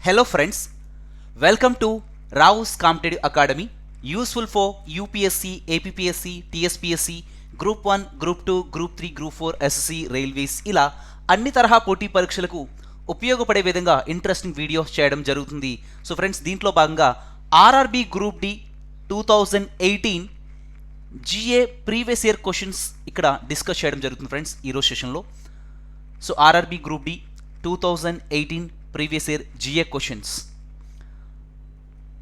Hello friends, welcome to Rao's Competitive Academy, useful for UPSC, APPSC, TSPSC, Group 1, Group 2, Group 3, Group 4, SSC, railways ఇలా అన్ని తరహా పోటీ పరీక్షలకు ఉపయోగపడే విధంగా ఇంట్రెస్టింగ్ వీడియోస్ చేయడం జరుగుతుంది. సో ఫ్రెండ్స్, దీంట్లో భాగంగా RRB group D 2018 GA previous year questions ఇక్కడ డిస్కస్ చేయడం జరుగుతుంది ఫ్రెండ్స్ ఈరోజు సెషన్లో. So RRB group D 2018 previous year GA questions.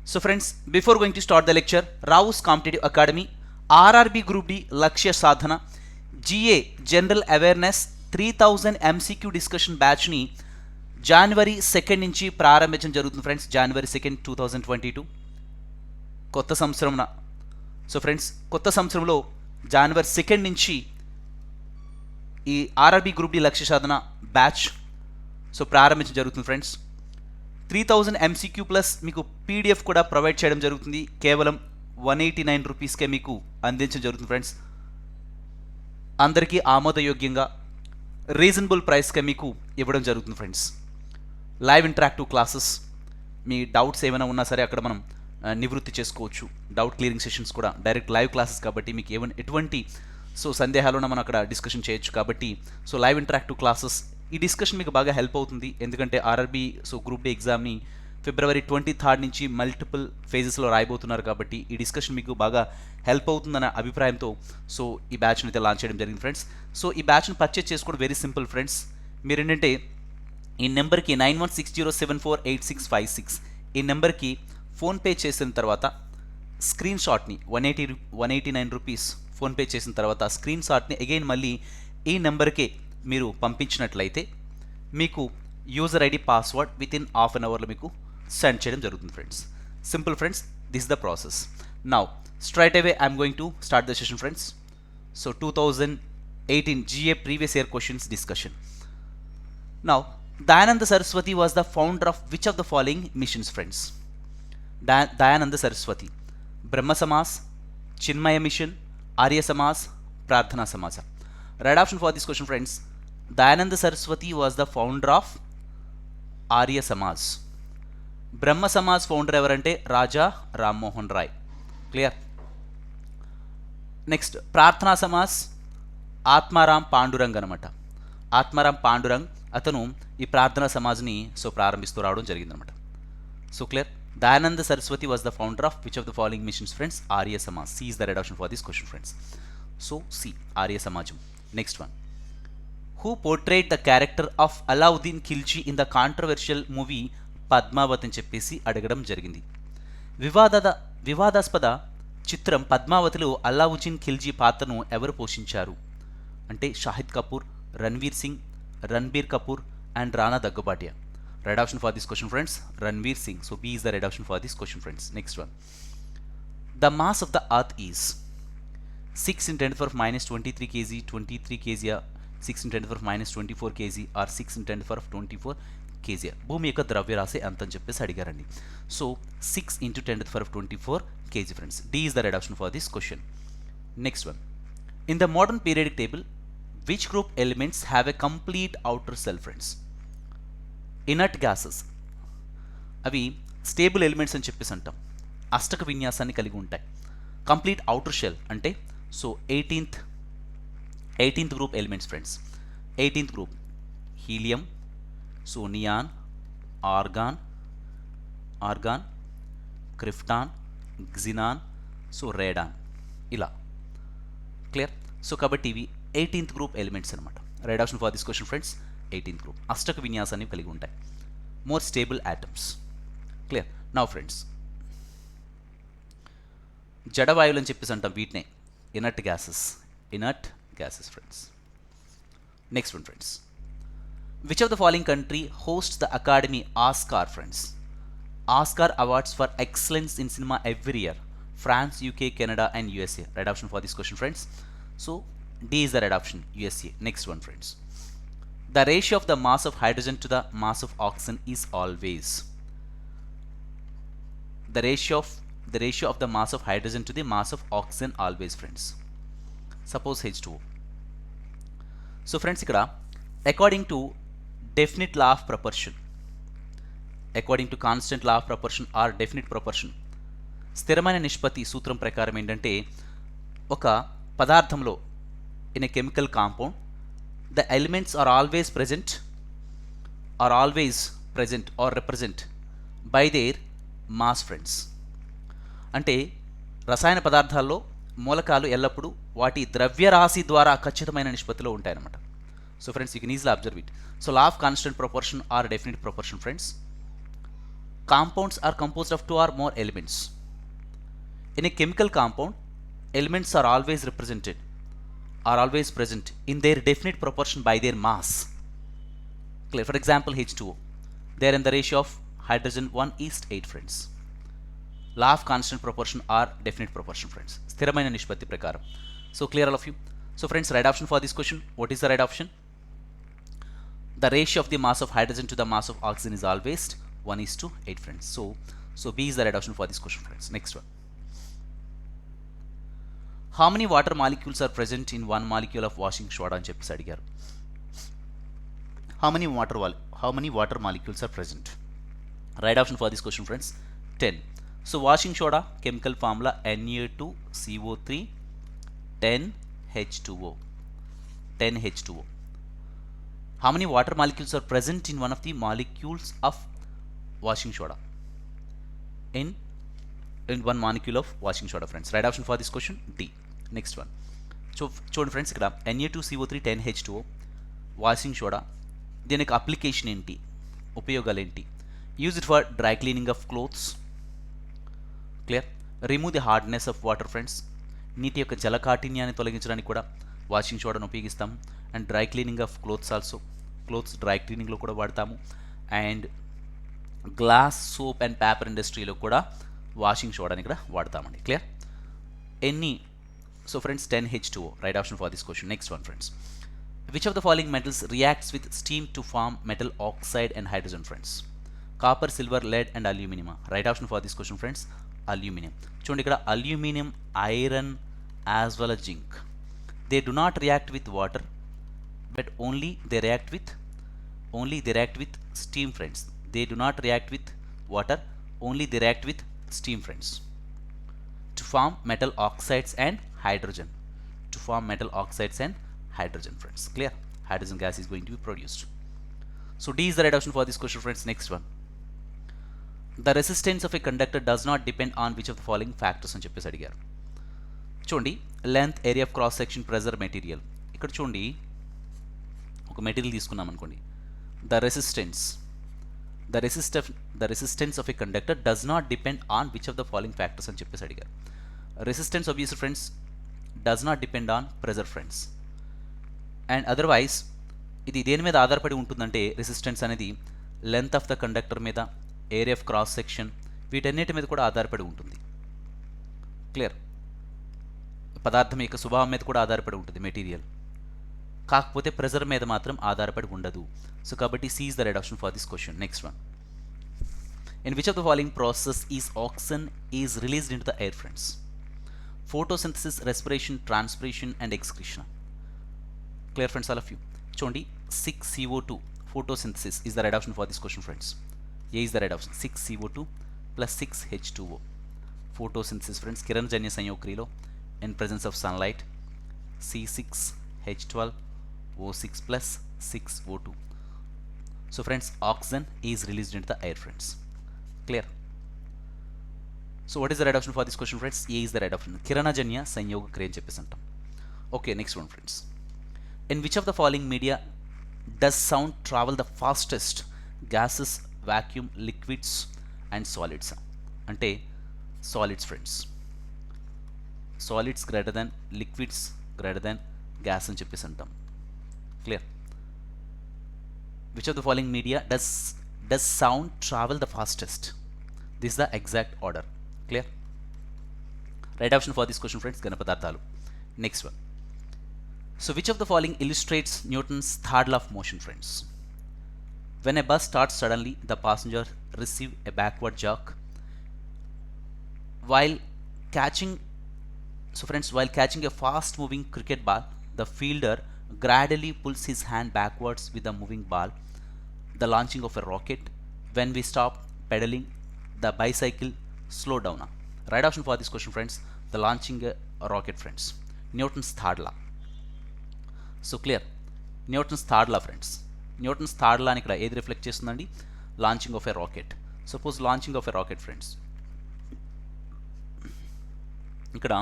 So friends, before going to start the lecture, Rao's Competitive Academy RRB Group D Lakshya Sadhana GA General Awareness 3000 MCQ discussion batch ni January 2nd నుంచి ప్రారంభించడం జరుగుతుంది friends. January 2nd 2022 కొత్త సంవత్సరంన. So friends, కొత్త సంవత్సరంలో January 2nd నుంచి ఈ RRB group D Lakshya సాధన batch so ప్రారంభించడం జరుగుతుంది ఫ్రెండ్స్. 3000 MCQ ప్లస్ మీకు పీడిఎఫ్ కూడా ప్రొవైడ్ చేయడం జరుగుతుంది. కేవలం 189 రూపీస్కే మీకు అందించడం జరుగుతుంది ఫ్రెండ్స్. అందరికీ ఆమోదయోగ్యంగా రీజనబుల్ ప్రైస్కే మీకు ఇవ్వడం జరుగుతుంది ఫ్రెండ్స్. లైవ్ ఇంటరాక్టివ్ క్లాసెస్, మీ డౌట్స్ ఏమైనా ఉన్నా సరే అక్కడ మనం నివృత్తి చేసుకోవచ్చు. డౌట్ క్లియరింగ్ సెషన్స్ కూడా డైరెక్ట్ లైవ్ క్లాసెస్ కాబట్టి మీకు ఎటువంటి సందేహాలున్నా మనం అక్కడ డిస్కషన్ చేయొచ్చు. కాబట్టి లైవ్ ఇంటరాక్టివ్ క్లాసెస్, ఈ డిస్కషన్ మీకు బాగా హెల్ప్ అవుతుంది. ఎందుకంటే ఆర్ఆర్బీ గ్రూప్ డి ఎగ్జామ్ని February 23rd నుంచి మల్టిపుల్ ఫేజెస్లో రాయబోతున్నారు కాబట్టి ఈ డిస్కషన్ మీకు బాగా హెల్ప్ అవుతుందన్న అభిప్రాయంతో ఈ బ్యాచ్ని అయితే లాంచ్ చేయడం జరిగింది ఫ్రెండ్స్. ఈ బ్యాచ్ని పర్చేజ్ చేసుకోవడం వెరీ సింపుల్ ఫ్రెండ్స్. మీరు ఏంటంటే ఈ నెంబర్కి 9160748656 ఈ నెంబర్కి ఫోన్పే చేసిన తర్వాత స్క్రీన్ షాట్ని 189 రూపీస్ ఫోన్పే చేసిన తర్వాత స్క్రీన్ షాట్ని అగైన్ మళ్ళీ ఈ నెంబర్కే మీరు పంపించినట్లయితే మీకు user ID password with in half an అవర్లో మీకు సెండ్ చేయడం జరుగుతుంది friends. Simple friends, this the process. Now straight away I'm going to start the session friends. 2018 GA previous year questions discussion. Now, Dayananda Saraswati was the founder of which of the following missions friends? Dayananda Saraswati, Brahma Samas, Chinmaya Mission, Arya Samas, Prarthana Samasa. Right option for this question friends, Dayananda Saraswati was the founder of Arya Samas. Brahma Samas founder evarante Raja Ram Mohan Rai. Clear? Next, Prarthana Samas Atmaram Pandurang anamata. Atmaram Pandurang atanu ఈ ప్రార్థనా సమాజ్ని ప్రారంభిస్తూ రావడం జరిగిందనమాట. So clear? Dayananda Saraswati was the founder of which of the following missions friends? Arya Samaj. C is the right option for this question friends. So C, Arya సమాజం. Next one, who portrayed the character of Alauddin Khilji in the controversial movie Padmavat అని చెప్పేసి అడగడం జరిగింది. వివాదాస్పద చిత్రం పద్మావతిలో అలావుద్దీన్ ఖిల్జీ పాత్రను ఎవరు పోషించారు అంటే Shahid Kapoor, Ranbir Kapoor and Rana Daggubatiya. Right option for this question friends, Ranveer Singh. So B is the right option for this question friends. Next one, the mass of the earth is 6 in 10 to the power of minus 23 kg, 23 kg, 6 in 10 to the power of minus 24 kg or 6 in 10 to the power of 24 kg. భూమి యొక్క ద్రవ్యరాశి ఎంత అని చెప్పేసి అడిగారండి. So 6 into 10 to the power of 24 kg friends. D is the right option for this question. Next one, in the modern periodic table, which group elements have a complete outer shell friends? Inert gases అవి stable elements అని చెప్పేసి అంటాం. అష్టక విన్యాసాన్ని కలిగి ఉంటాయి. Complete outer shell అంటే 18th group elements friends. 18th group helium, neon, argon, krypton, xenon, radon ఇలా. Clear? కాబట్టి ఇవి 18th గ్రూప్ ఎలిమెంట్స్ అనమాట. Right option for this question friends, 18th group. అష్టక విన్యాసాన్ని కలిగి ఉంటాయి. More stable atoms. Clear? Now friends, జడవాయువులు అని చెప్పేసి అంటాం వీటినే inert gases friends. Next one friends, which of the following country host the academy Oscar friends? Oscar awards for excellence in cinema every year. France, UK, Canada and USA. Right option for this question friends. So D is the right option, USA. Next one friends, the ratio of the mass of hydrogen to the mass of oxygen is always. The ratio of the mass of hydrogen to the mass of oxygen always friends. Suppose H2O. So friends, ikkada according to definite law of proportion, according to constant law of proportion or definite proportion. స్థిరమైన నిష్పత్తి సూత్రం ప్రకారం ఏంటంటే ఒక పదార్థంలో in a chemical compound the elements are always present or represent by their mass friends. అంటే రసాయన పదార్థాల్లో మూలకాలు ఎల్లప్పుడూ వాటి ద్రవ్యరాశి ద్వారా ఖచ్చితమైన నిష్పత్తిలో ఉంటాయన్నమాట. So friends you can easily observe it. So law of constant proportion or definite proportion friends. Compounds are composed of two or more elements. In a chemical compound, elements are always present in their definite proportion by their mass. Clear? For example, H2O. They are in the ratio of hydrogen 1:8 friends. Law of constant proportion or definite proportion friends. స్థిరమైన నిష్పత్తి ప్రకారం. So clear all of you? So friends, right option for this question. What is the right option? The ratio of the mass of hydrogen to the mass of oxygen is always 1:8 friends. So B is the right option for this question friends. Next one. How many water molecules are present in one molecule of washing soda అని చెప్పేసి అడిగారు. How many water molecules are present? Right option for this question friends, 10. So washing soda chemical formula Na2CO3 10H2O. How many water molecules are present in one of the molecules of washing soda? In one molecule of washing soda friends. Right option for this question, D. Next one. So చూడండి friends, ఇక్కడ Na2CO3 10H2O washing soda, దీని యొక్క application ఏంటి, ఉపయోగాలు ఏంటి? Use it for dry cleaning of clothes. Clear? Remove the hardness of water friends. నీటి యొక్క జలకాఠిన్యాన్ని తొలగించడానికి కూడా వాషింగ్ సోడాను ఉపయోగిస్తాము. And dry cleaning of clothes also, clothes dry క్లీనింగ్లో కూడా వాడతాము. And glass, soap and paper ఇండస్ట్రీలో కూడా వాషింగ్ సోడాని ఇక్కడ వాడతామండి. Clear? So friends 10H2O, right option for this question. Next one friends, which of the following metals reacts with steam to form metal oxide and hydrogen friends? Copper, silver, lead and aluminium. Right option for this question friends, aluminium. చూడండి ఇక్కడ aluminium, iron as well as zinc, they do not react with water but only they react with steam friends. They do not react with water, only they react with steam friends to form metal oxides and hydrogen. Friends. Clear? Hydrogen gas is going to be produced. So D is the right option for this question friends. Next one. The resistance of a conductor does not depend on which of the following factors అని చెప్పేసి అడిగారు. చూడండి, length, area of cross section, pressure, material. ఇక్కడ చూడండి, ఒక material తీసుకున్నాం అనుకోండి. The resistance of a conductor does not depend on which of the following factors అని చెప్పేసి అడిగారు. Resistance obviously friends does not depend on pressure friends. And otherwise ఇది దేని మీద ఆధారపడి ఉంటుందంటే రెసిస్టెన్స్ అనేది లెంత్ ఆఫ్ ద కండక్టర్ మీద, ఏరియా ఆఫ్ క్రాస్ సెక్షన్, వీటన్నిటి మీద కూడా ఆధారపడి ఉంటుంది. క్లియర్? పదార్థం యొక్క స్వభావం మీద కూడా ఆధారపడి ఉంటుంది మెటీరియల్, కాకపోతే ప్రెజర్ మీద మాత్రం ఆధారపడి ఉండదు. సో కాబట్టి C is the right option for this question. Next one. In which of the following process is oxygen is released into the air friends? Photosynthesis, respiration, transpiration and excretion. Clear friends all of you? చూడండి, 6CO2 photosynthesis is the right option for this question friends. A is the right option. 6CO2 plus 6H2O. Photosynthesis friends, కిరణజన్య సంయోగక్రియలో in presence of sunlight, C6H12O6 plus 6O2. So friends, oxygen is released into the air friends. Clear? So what is the right option for this question friends? A is the right option. కిరణజన్య సంయోగ క్రియ అని చెప్పేసి అంటాం. Okay, next one friends. In which of the following media does sound travel the fastest? Gases, vacuum, liquids and solids. అంటే solids friends. Solids greater than liquids greater than gas అని చెప్పేసి అంటాం. Clear? Which of the following media does sound travel the fastest? This is the exact order. Clear? Right option for this question friends, ఘన పదార్థాలు. Next one. So which of the following illustrates Newton's third law of motion friends? When a bus starts suddenly, the passenger receive a backward jerk. While catching a fast moving cricket ball, the fielder gradually pulls his hand backwards with the moving ball. The launching of a rocket, when we stop pedaling the bicycle slow down. Right option for this question, friends, the launching a rocket, friends. Newton's third law. So clear, Newton's third law friends. Newton's third లాని ఇక్కడ ఏది reflect చేస్తుందండి? Launching of a rocket. Suppose launching of a rocket friends, ఇక్కడ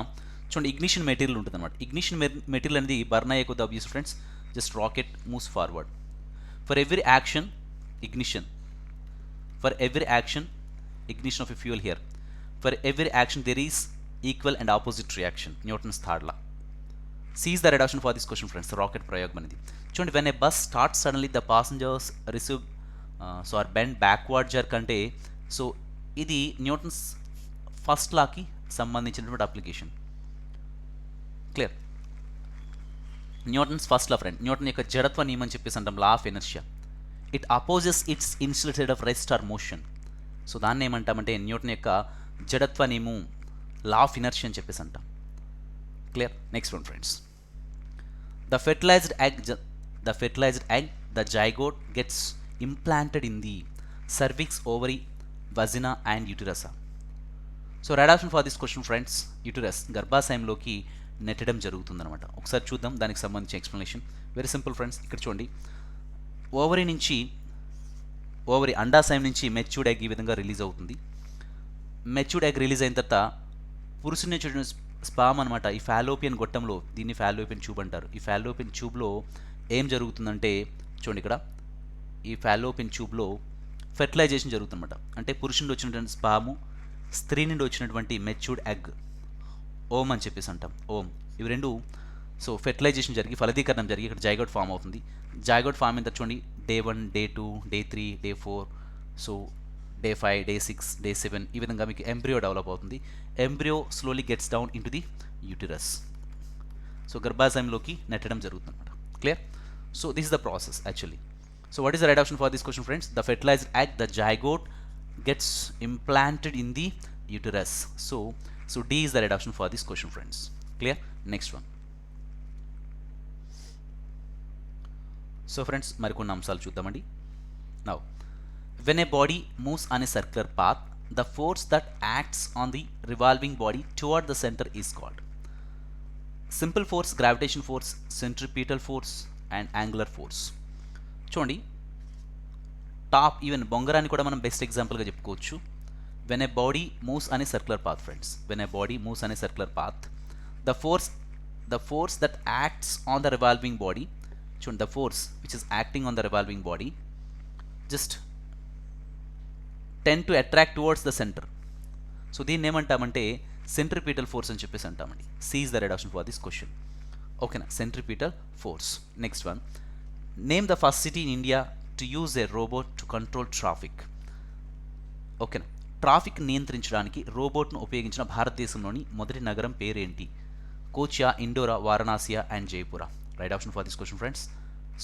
చూడండి ignition material ఉంటుంది అనమాట. Ignition material అనేది burn అయ్యే కొద్ది obvious friends, just rocket moves forward. For every action ignition, for every action ignition of a fuel here, for every action there is equal and opposite reaction. Newton's third law. C is the right option for this question, friends. Rocket prayogam anedi chudandi, when a bus starts suddenly the passengers receive are bent backward jerk ante, so ఇది Newton's first లాకి సంబంధించినటువంటి application. Clear, Newton's first లా friend, Newton యొక్క జడత్వ నియమం అని చెప్పేసి అంటాం, law of inertia. It opposes it's initial state of rest are motion. So దాన్ని ఏమంటామంటే Newton యొక్క జడత్వ నియమం, లా ఆఫ్ ఇనర్షియా అని చెప్పేసి అంటాం. Clear, next one friends. The fertilized egg, the zygote gets implanted in the cervix, ovary, vagina and uterus. So right option for this question friends, uterus, గర్భాశయంలోకి నెట్టడం జరుగుతుందన్నమాట. ఒకసారి చూద్దాం దానికి సంబంధించిన ఎక్స్ప్లెనేషన్. Very simple friends. ఇక్కడ చూడండి, ఓవరీ అండాశయం నుంచి మెచ్యూర్డ్ ఎగ్ ఈ విధంగా రిలీజ్ అవుతుంది. మెచ్యూర్డ్ ఎగ్ రిలీజ్ అయిన తర్వాత పురుషుని చూడండి స్పామ్ అనమాట, ఈ ఫాలోపియన్ గొట్టంలో, దీన్ని ఫాలోపియన్ ట్యూబ్ అంటారు. ఈ ఫాలోపియన్ ట్యూబ్లో ఏం జరుగుతుందంటే చూడండి, ఇక్కడ ఈ ఫాలోపియన్ ట్యూబ్లో ఫెర్టిలైజేషన్ జరుగుతుందన్నమాట. అంటే పురుషుని నుండి వచ్చినటువంటి స్పాము, స్త్రీ నుండి వచ్చినటువంటి మెచ్యూర్డ్ ఎగ్, ఓమ్ అని చెప్పేసి అంటాం, ఓమ్. ఇవి రెండు సో ఫెర్టిలైజేషన్ జరిగి ఫలదీకరణం జరిగి ఇక్కడ జైగోట్ ఫామ్ అవుతుంది. జైగోట్ ఫామ్ అయిన చూడండి, day 1, day 2, day 3, day 4, so day 5, day 6, day 7, ఈ విధంగా మీకు ఎంబ్రియో డెవలప్ అవుతుంది. Embryo slowly gets down into the uterus. So గర్భాశయంలోకి నెట్టడం జరుగుతుంది అనమాట. Clear? So this is the process actually. So what is the right option for this question friends? The fertilised egg, the zygote gets implanted in the uterus. So D is the right option for this question, friends. Clear? Next one. So friends, మరికొన్ని అంశాలు చూద్దామండి. Now, when a body moves on a circular path, the force that acts on the revolving body toward the center is called simple force, gravitation force, centripetal force and angular force. చూడండి, top even బొంగరాన్ని కూడా మనం best ఎగ్జాంపుల్గా చెప్పుకోవచ్చు. When a body moves అనే circular path friends, when a body moves అనే circular path, the force that acts on the revolving body, చూడండి, the force which is acting on the revolving body just tend to attract towards the centre. So దీన్ని ఏమంటామంటే centripetal force అని చెప్పేసి అంటామండి. C is the right option for this question. ఓకేనా, centripetal force. Next one, name the first city in India to use a robot to control traffic. ఓకేనా, traffic నియంత్రించడానికి రోబోట్ను ఉపయోగించిన భారతదేశంలోని మొదటి నగరం పేరేంటి? కోచియా, ఇండోరా, వారణాసియా అండ్ జైపుర. Right option for this question friends.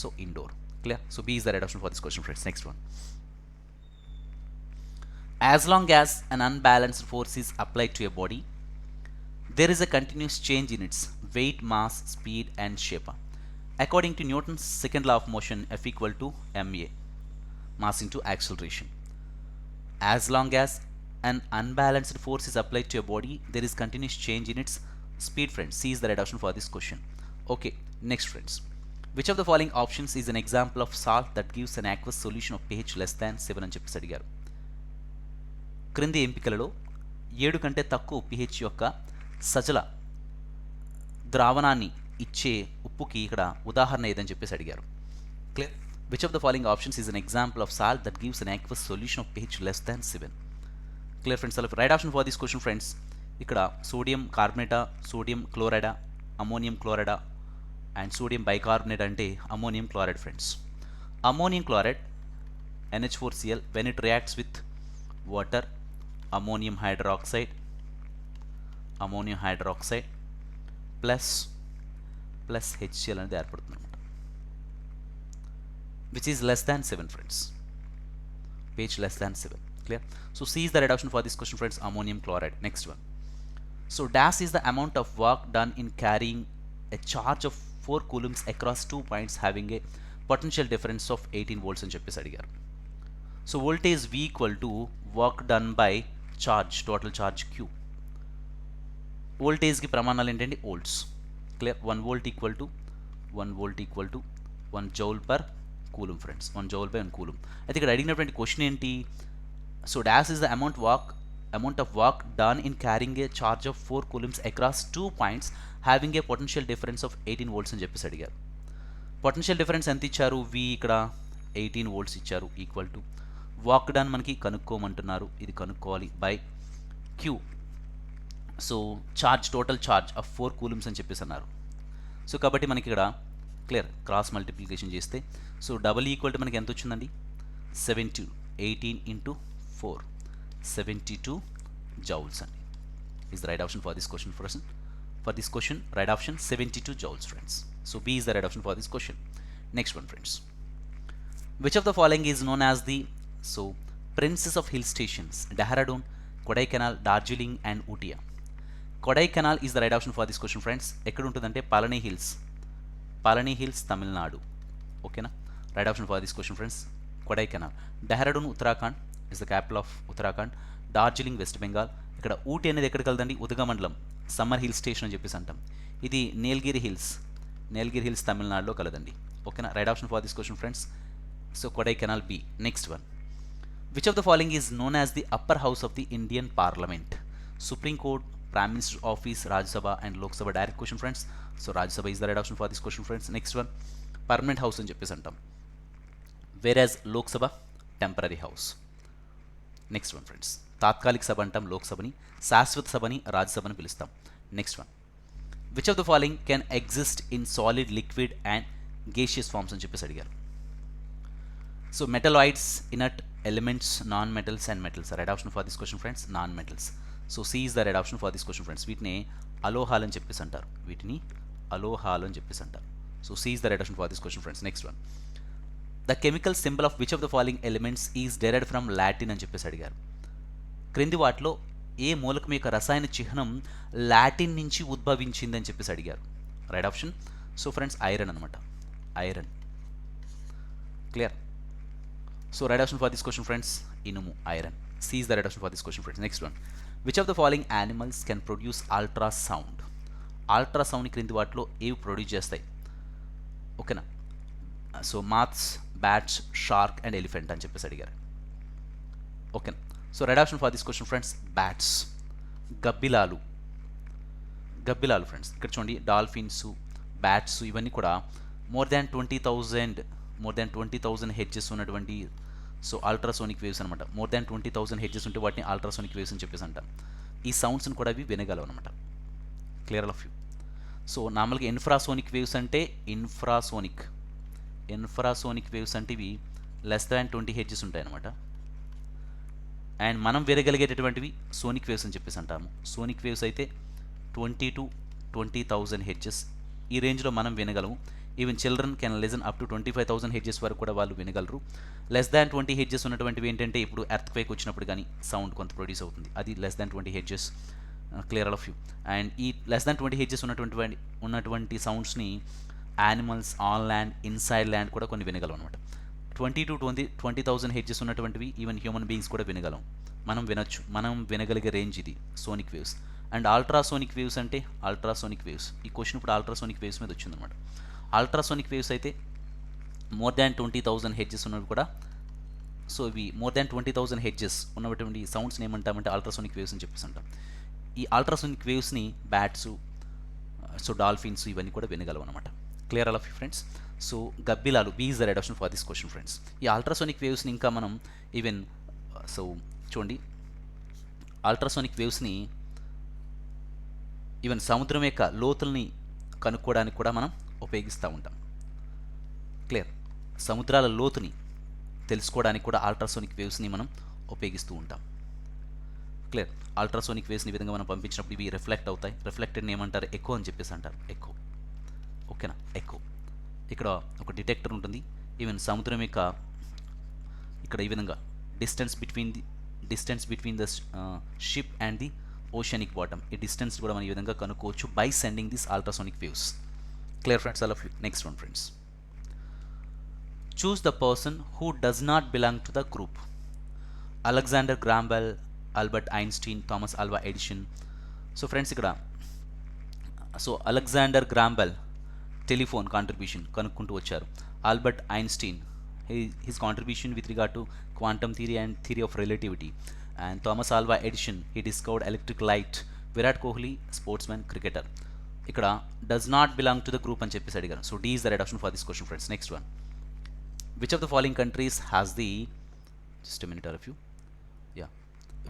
So Indore. Clear? So B is the right option for this question friends. Next one, as long as an unbalanced force is applied to a body, there is a continuous change in its weight, mass, speed and shape. According to Newton's second law of motion, F equal to ma, mass into acceleration. As long as an unbalanced force is applied to a body, there is continuous change in its speed, friends. C is the right option for this question. Okay, next friends, which of the following options is an example of salt that gives an aqueous solution of pH less than 7 అని చెప్పేసి అడిగారు. క్రింది ఎంపికలలో 7 కంటే తక్కువ pH యొక్క సజల ద్రావణాన్ని ఇచ్చే ఉప్పుకి ఇక్కడ ఉదాహరణ ఏదని చెప్పేసి అడిగారు. Clear? Which of the following options is an example of salt that gives an aqueous solution of pH less than 7. Clear friends? అలా right option for this question friends, ఇక్కడ సోడియం కార్బోనేటా, సోడియం క్లోరైడా, అమోనియం క్లోరైడా and sodium bicarbonate అంటే ammonium chloride friends. Ammonium chloride NH4Cl when it reacts with water, ammonium hydroxide plus HCl అనేది ఏర్పడుతుంది అనమాట, which is less than 7 friends, pH less than 7. Clear? So C is the right option for this question friends, ammonium chloride. Next one, so dash is the amount of work done in carrying a charge of 4 coulombs across 2 points having a potential difference of 18 volts అని చెప్పేసి అడిగారు. So voltage V equal to work done by charge, total charge Q. వోల్టేజ్కి ప్రమాణాలు ఏంటండి? Volts. Clear. 1 volt equal to 1 joule per coulomb friends, 1 joule by 1 coulomb. అయితే ఇక్కడ అడిగినటువంటి question ఏంటి? So dash is the amount of work done in carrying a charge of 4 coulombs across 2 points having a potential difference of 18 volts అని చెప్పేసి అడిగారు. Potential difference ఎంత ఇచ్చారు? V ఇక్కడ 18 volts ఇచ్చారు, ఈక్వల్ టు వర్క్ డన్ మనకి కనుక్కోమంటున్నారు, ఇది కనుక్కోవాలి, by Q. So charge, total charge of 4 coulombs అని చెప్పేసి అన్నారు. సో కాబట్టి మనకి ఇక్కడ క్లియర్, క్రాస్ మల్టిప్లికేషన్ చేస్తే సో డబల్ ఈక్వల్ టు మనకి ఎంత వచ్చిందండి? 72, 18 ఇంటూ 4, 72 joules అండి. is the right option for this question. For this question, right option 72 joules, friends. So B is the right option for this question. Next one, friends. Which of the following is known as the princess of hill stations? Dehradun, Kodaikanal, Darjeeling and Ooty. Kodaikanal is the right option for this question, friends. ఎక్కడ ఉంటుందంటే పాలని hills Tamil Nadu. ఓకేనా? Right option for this question friends, Kodaikanal. Dehradun Uttarakhand is the capital of Uttarakhand. Darjeeling west Bengal. ఇక్కడ ఊటీ అనేది ఎక్కడికి వెళ్దండి? Udagamandalam, summer hill station అని చెప్పేసి అంటాం. ఇది నీలగిరి హిల్స్ తమిళనాడులో కలదండి. ఓకేనా? Right option for this question friends. So Kodaikanal B. Next one. Which of the following is known as the upper house of the Indian parliament? Supreme court, Prime Minister Office, Rajya Sabha and Lok Sabha. Direct question, friends. So Rajya Sabha is the right option for this question, friends. Next one, permanent house అని చెప్పేసి అంటాం, whereas Lok Sabha temporary house. Next one, friends. తాత్కాలిక సభ అంటాం లోక్ సభని, శాశ్వత సభని రాజ్య సభని పిలుస్తాం. Next one. Which of the following can exist in solid, liquid and gaseous forms అని చెప్పేసి అడిగారు. So metalloids, inert elements, non metals and metals. Right option for this question friends, non metals. So C is the right option for this question friends. వీటిని అలోహాల్ అని చెప్పేసి అంటారు, so C is the right option for this question friends. Next one. The chemical symbol of which of the following elements is derived from Latin అని చెప్పేసి అడిగారు. క్రింది వాటిలో ఏ మూలకం యొక్క రసాయన చిహ్నం లాటిన్ నుంచి ఉద్భవించింది అని చెప్పేసి అడిగారు. Right option. So friends iron అనమాట, iron. Clear. So right option for this question friends, ఇనుము, iron. C is the right option for this question friends. Next one. Which of the following animals can produce ultrasound? Ultrasound క్రింది వాటిలో ఏవి produce చేస్తాయి? ఓకేనా? So moths, bats, shark and elephant అని చెప్పేసి అడిగారు. ఓకేనా? So right option for this question friends, bats. గబ్బిలాలు ఫ్రెండ్స్. ఇక్కడ చూడండి, డాల్ఫిన్స్, బ్యాట్స్ ఇవన్నీ కూడా మోర్ దాన్ 20,000 హెడ్జెస్ ఉన్నటువంటి సో అల్ట్రాసోనిక్ వేవ్స్ అనమాట. మోర్ దాన్ 20,000 హెడ్జెస్ ఉంటే వాటిని అల్ట్రాసోనిక్ వేవ్స్ అని చెప్పేసి అంటాం. ఈ సౌండ్స్ని కూడా అవి వినగలవు అనమాట. Clear of you. సో నార్మల్గా ఇన్ఫ్రాసోనిక్ వేవ్స్ అంటే ఇన్ఫ్రాసోనిక్ వేవ్స్ అంటే ఇవి లెస్ దాన్ 20 హెడ్జెస్ ఉంటాయి అనమాట. అండ్ మనం వినగలిగేటటువంటివి సోనిక్ వేవ్స్ అని చెప్పేసి అంటాము. సోనిక్ వేవ్స్ అయితే 20 to 20,000 హెడ్జెస్ ఈ రేంజ్లో మనం వినగలము. Even children can listen up to 25,000 hertz వరకు కూడా వాళ్ళు వినగలరు. లెస్ దాన్ 20 హెడ్జెస్ ఉన్నటువంటివి ఏంటంటే ఇప్పుడు ఎర్త్ క్వేక్ వచ్చినప్పుడు కానీ సౌండ్ కొంత ప్రొడ్యూస్ అవుతుంది, అది less than 20 hertz. Clear all of you. And ఈ లెస్ దాన్ 20 హెడ్జెస్ ఉన్నటువంటి సౌండ్స్ని animals, on land, inside land కూడా కొన్ని వినగలం అనమాట. 20,000 హెడ్జెస్ ఉన్నటువంటివి ఈవెన్ హ్యూమన్ బీయింగ్స్ కూడా వినగలం, మనం వినొచ్చు, మనం వినగలిగే రేంజ్ ఇది sonic waves. And ultrasonic waves అంటే అల్ట్రాసోనిక్ వేవ్స్, ఈ క్వశ్చన్ ఇప్పుడు అల్ట్రాసోనిక్ వేవ్స్ మీద వచ్చిందనమాట. అల్ట్రాసోనిక్ వేవ్స్ అయితే మోర్ దాన్ 20,000 హెడ్జెస్ ఉన్నవి కూడా, సో ఇవి మోర్ దాన్ 20,000 హెడ్జెస్ ఉన్నటువంటి సౌండ్స్ని ఏమంటామంటే అల్ట్రాసోనిక్ వేవ్స్ అని చెప్పేసి అంటాం. ఈ అల్ట్రాసోనిక్ వేవ్స్ని బ్యాట్స్, సో డాల్ఫిన్స్ ఇవన్నీ కూడా వినగలవు అనమాట. Clear all of you friends. So గబ్బిలాలు, B is the right option for this question friends. ఈ అల్ట్రాసోనిక్ వేవ్స్ని ఇంకా మనం ఈవెన్ సో చూడండి, అల్ట్రాసోనిక్ వేవ్స్ని ఈవెన్ సముద్రం యొక్క లోతుల్ని కనుక్కోవడానికి కూడా మనం ఉపయోగిస్తూ ఉంటాం. క్లియర్. సముద్రాల లోతుని తెలుసుకోవడానికి కూడా అల్ట్రాసోనిక్ వేవ్స్ని మనం ఉపయోగిస్తూ ఉంటాం. క్లియర్. అల్ట్రాసోనిక్ వేవ్స్ని ఈ విధంగా మనం పంపించినప్పుడు ఇవి రిఫ్లెక్ట్ అవుతాయి. రిఫ్లెక్టెడ్ని ఏమంటారు? ఎకో అని చెప్పేసి అంటారు. ఎకో. ఓకేనా? ఎకో. ఇక్కడ ఒక డిటెక్టర్ ఉంటుంది. ఈవెన్ సముద్రం యొక్క ఇక్కడ ఈ విధంగా distance between the ship and the oceanic bottom, ఈ డిస్టెన్స్ కూడా మనం ఈ విధంగా కనుక్కోవచ్చు by sending this ultrasonic waves. Clear friends, all of you. Next one, friends. Choose the person who does not belong to the group. Alexander Graham Bell, Albert Einstein, Thomas Alva Edison. So friends ఇక్కడ Alexander Graham Bell telephone contribution కనుక్కుంటూ వచ్చారు. Albert Einstein his contribution with regard to quantum theory and theory of relativity. And Thomas Alva Edison he discovered electric light. Virat Kohli sportsmen cricketer. ఇక్కడ does not belong to the group అని చెప్పేసి అడిగారు. So D is the right option for this question friends. Next one, which of the following countries has the just a minute or you yeah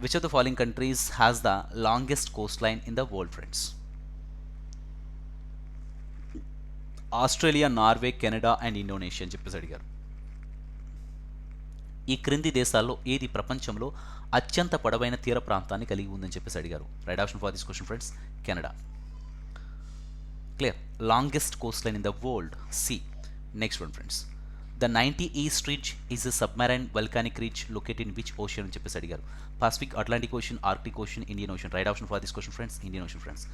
which of the following countries has the longest coastline in the world friends? Australia, Norway, Canada and Indonesia అని చెప్పేసి అడిగారు. ఈ క్రింది దేశాల్లో ఏది ప్రపంచంలో అత్యంత పొడవైన తీర ప్రాంతాన్ని కలిగి ఉందని చెప్పేసి అడిగారు. Right option for this question friends, Canada. Clear. Longest coastline in the world, C. Next one friends, the 90 east ridge is a submarine volcanic ridge located in which ocean అని చెప్పేసి అడిగారు. Pacific, Atlantic Ocean, Arctic Ocean, Indian Ocean. Right option for this question friends, Indian Ocean friends.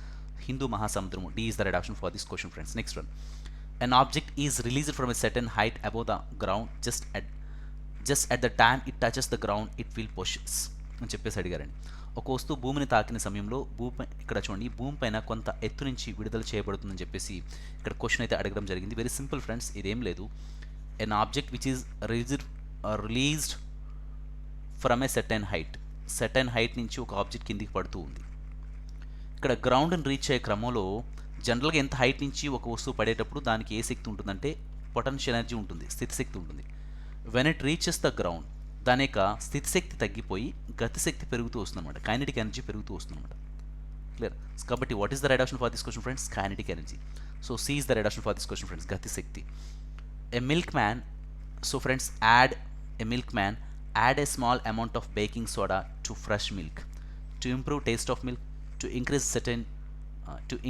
హిందూ మహాసముద్రము, D is the right option for this question friends. Next one, an object is released from a certain height above the ground just at the time it touches the ground it will pushes అని చెప్పేసి అడిగారండి. ఒక వస్తువు భూమిని తాకిన సమయంలో ఇక్కడ చూడండి భూమిపైన కొంత ఎత్తు నుంచి విడుదల చేయబడుతుందని చెప్పేసి ఇక్కడ క్వశ్చన్ అయితే అడగడం జరిగింది. వెరీ సింపుల్ ఫ్రెండ్స్, ఇదేం లేదు. an object which is released from a certain height నుంచి ఒక ఆబ్జెక్ట్ కిందికి పడుతూ ఉంది. ఇక్కడ గ్రౌండ్ని రీచ్ అయ్యే క్రమంలో జనరల్గా ఎంత హైట్ నుంచి ఒక వస్తువు పడేటప్పుడు దానికి ఏ శక్తి ఉంటుందంటే పొటెన్షియల్ ఎనర్జీ ఉంటుంది, స్థితిశక్తి ఉంటుంది. When it reaches the ground దాని యొక్క స్థితిశక్తి తగ్గిపోయి గతిశక్తి పెరుగుతూ వస్తుందన్నమాట, కైనెటిక్ ఎనర్జీ పెరుగుతూ వస్తుందన్నమాట. క్లియర్. కాబట్టి what is the right option for this question friends? Kinetic energy. So C is the right option for this question friends, గతిశక్తి. A milkman, so friends add a small amount of baking soda to fresh milk to improve taste of milk, to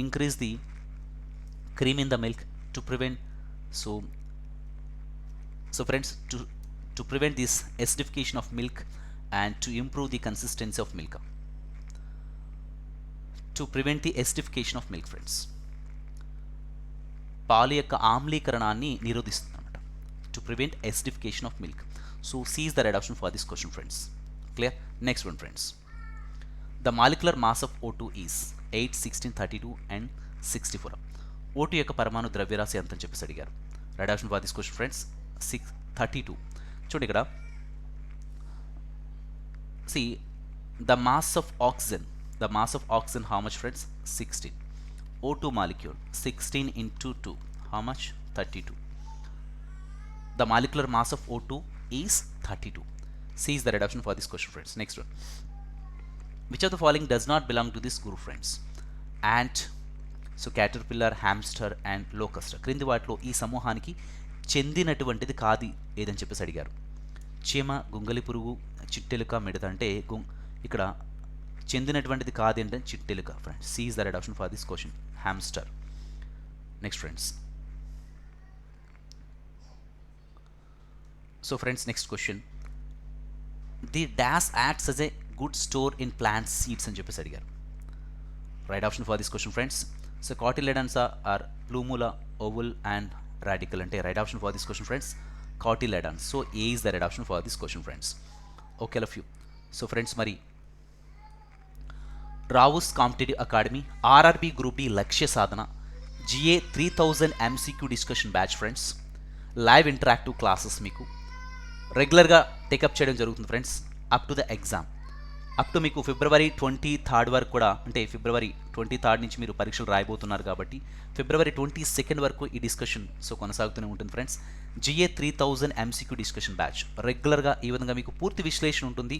increase the cream in the milk, to prevent so friends to prevent this acidification of milk and to improve the consistency of milk. To prevent the acidification of milk friends, పాలు యొక్క ఆమ్లీకరణాన్ని నిరోధిస్తుంది అన్నమాట. To prevent acidification of milk. So C is the right option for this question friends. Clear. Next one friends, the molecular mass of O2 is 8, 16, 32 and 64. O2 యొక్క పరమాణు ద్రవ్యరాశి ఎంత అని చెప్పేసి అడిగారు. Right option for this question friends 32. చూడండి ఇక్కడ see the mass of oxygen how much friends? 16. O2 molecule 16 into 2 how much? 32. The molecular mass of O2 is 32. C is the right option for this question friends. Next one, which of the following does not belong to this group friends? Ant, so caterpillar, hamster and locust. క్రింది వాటిలో ఈ సమూహానికి చెందినటువంటిది కాది ఏదని చెప్పేసి అడిగారు. చీమ, గుంగలి పురుగు, చిట్టెలుక, మిడత. అంటే ఇక్కడ చెందినటువంటిది కాదు అంటే చిట్టెలుక friends. C is the right option for this question, hamster. Next friends, so friends next question, the dash acts as a food store in plant seeds అని చెప్పేసి అడిగారు. Right option for this question friends, so cotyledons or plumula, ovule and radicle. అంటే right option for this question friends, cotyledons. So A is the right option for this question friends. Okay love you. So friends మరి Rao's competitive academy, RRB group D Lakshya Sadhana, GA 3000 MCQ discussion batch friends. Live interactive classes మీకు రెగ్యులర్గా take up చేయడం జరుగుతుంది friends up to the exam. Up to మీకు February 23 వరకు కూడా, అంటే ఫిబ్రవరి 23 నుంచి మీరు పరీక్షలు రాయబోతున్నారు కాబట్టి ఫిబ్రవరి 22 వరకు ఈ డిస్కషన్ సో కొనసాగుతూనే ఉంటుంది friends. GA 3000 MCQ discussion batch రెగ్యులర్గా ఈ విధంగా మీకు పూర్తి విశ్లేషణ ఉంటుంది.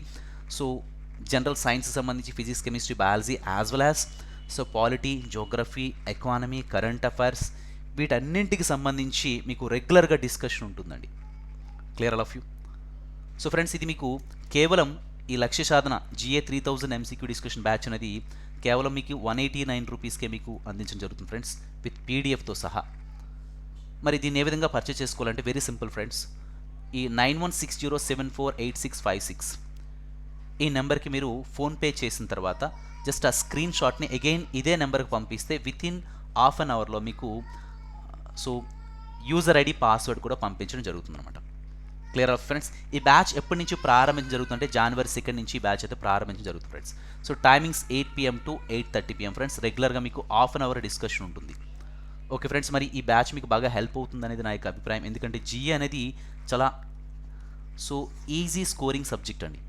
సో జనరల్ సైన్స్ సంబంధించి physics, chemistry, biology as well as so polity, geography, economy, current affairs వీటన్నింటికి సంబంధించి మీకు రెగ్యులర్గా డిస్కషన్ ఉంటుందండి. Clear all of you. So friends ఇది మీకు కేవలం ఈ Lakshya Sadhana GA 3000 MCQ discussion batch అనేది కేవలం మీకు 189 రూపీస్కే మీకు అందించడం జరుగుతుంది ఫ్రెండ్స్, విత్ పీడిఎఫ్తో సహా. మరి దీన్ని ఏ విధంగా పర్చేస్ చేసుకోవాలంటే వెరీ సింపుల్ ఫ్రెండ్స్, ఈ 9160748656 ఈ నెంబర్కి మీరు ఫోన్పే చేసిన తర్వాత జస్ట్ ఆ స్క్రీన్ షాట్ని అగైన్ ఇదే నెంబర్కి పంపిస్తే విత్ ఇన్ హాఫ్ అన్ అవర్లో మీకు సో యూజర్ ఐడి, పాస్వర్డ్ కూడా పంపించడం జరుగుతుంది అనమాట. Clear of friends. ఈ బ్యాచ్ ఎప్పటి నుంచి ప్రారంభించడం జరుగుతుందంటే జనవరి 2 నుంచి ఈ బ్యాచ్ అయితే ప్రారంభించడం జరుగుతుంది friends. So timings 8 PM to 8:30 PM friends. రెగ్యులర్గా మీకు హాఫ్ అన్ అవర్ డిస్కషన్ ఉంటుంది. ఓకే ఫ్రెండ్స్, మరి ఈ బ్యాచ్ మీకు బాగా హెల్ప్ అవుతుంది అనేది నా యొక్క అభిప్రాయం. ఎందుకంటే జిఏ అనేది చాలా ఈజీ స్కోరింగ్ సబ్జెక్ట్ అండి.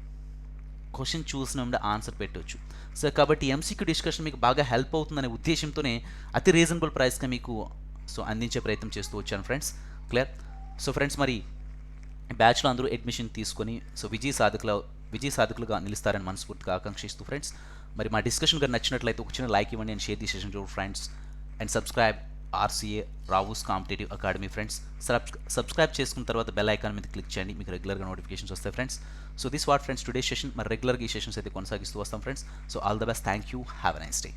క్వశ్చన్ చూసిన ఆన్సర్ పెట్టవచ్చు. సో కాబట్టి ఎంసీక్యూ డిస్కషన్ మీకు బాగా హెల్ప్ అవుతుందనే ఉద్దేశంతోనే అతి రీజనబుల్ ప్రైస్గా మీకు అందించే ప్రయత్నం చేస్తూ వచ్చాను ఫ్రెండ్స్. క్లియర్. సో ఫ్రెండ్స్, మరి బ్యాచ్లో అందరూ అడ్మిషన్ తీసుకొని విజయ సాధకులుగా నిలుస్తారని మనస్ఫూర్తిగా ఆకాంక్షిస్తూ ఫ్రెండ్స్, మరి మా డిస్కషన్ గారు నచ్చినట్లయితే ఒక చిన్న లైక్ ఇవ్వండి and share the session to friends and subscribe RCA Rao's competitive academy friends. Subscribe చేసుకున్న తర్వాత బెల్ ఐకాన్ మీద క్లిక్ చేయండి, మీకు రెగ్యులర్గా నోటిఫికేషన్స్ వస్తాయి friends. So this what friends today session. మరి రెగ్యులర్గా ఈ సెషన్స్ అయితే కొనసాగిస్తూ వస్తాం friends. So all the best, thank you, have a nice day.